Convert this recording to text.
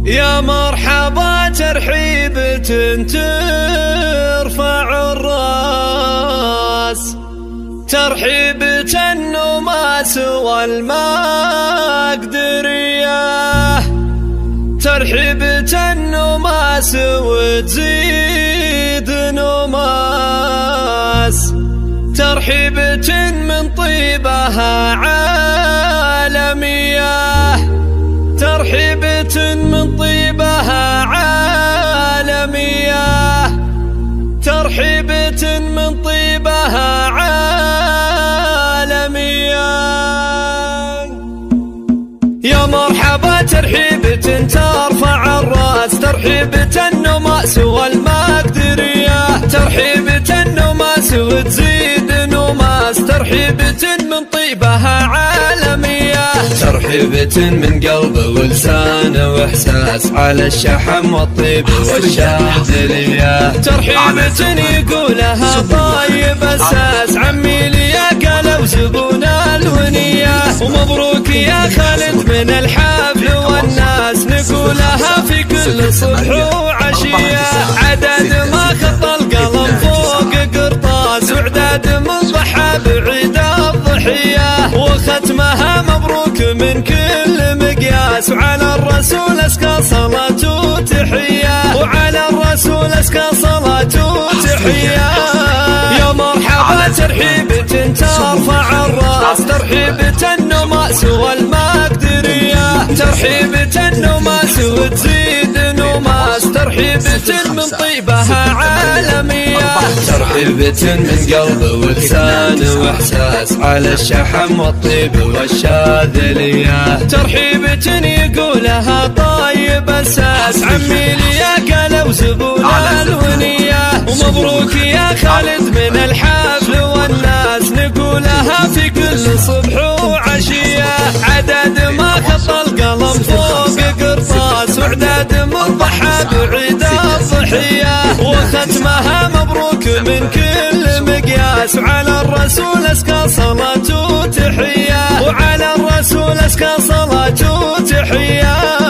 يا مرحبا ترحيبة ترفع الراس، ترحيبة النماس والمقدرية، ترحيبة النماس وتزيد نماس، ترحيبة من طيبها عالمية، ترحيبة من طيبها عالمية، ترحيبة من طيبها عالمية. يا مرحبا ترحيبة ترفع الراس، ترحيبة النماس والمقدرية، ترحيبة النماس وتزيد نماس، ترحيبة من طيبها عالمية، ترحيبة من قلب ولسان واحساس على الشحم والطيب والشاذلية، ترحيبة يقولها طيب اساس عمي لي يا قلا وزبون الونية، ومبروك يا خالد من الحفل والناس نقولها في كل صبح وعشية، عدد ما خط القلم فوق قرطاس، وعداد من ضحى بعيد الضحية، وختمها مبروك من كل مقياس، وعلى الرسول اسكى صلاة وتحية، وعلى الرسول اسكى صلاة وتحية. يا مرحبا ترحيبة ترفع الراس، ترحيبة النماس والمقدرية، ترحيبة النماس وتزيد نماس، ترحيبة من طيبها عالمية، ترحيبة من قلب ولسان واحساس على الشحم والطيب والشاذلية، ترحيبة يقولها طيب اساس عمي لي يا قلا وزبون الونية، ومبروك يا خالد من الحفل والناس نقولها في كل صبح وعشية، عدد ما خط القلم فوق قرطاس، وعداد من ضحى بعيد الضحية، وختمها مبروك من كل مقياس، وعلى الرسول اسكى صلاة وتحية، وعلى الرسول اسكى صلاة وتحية.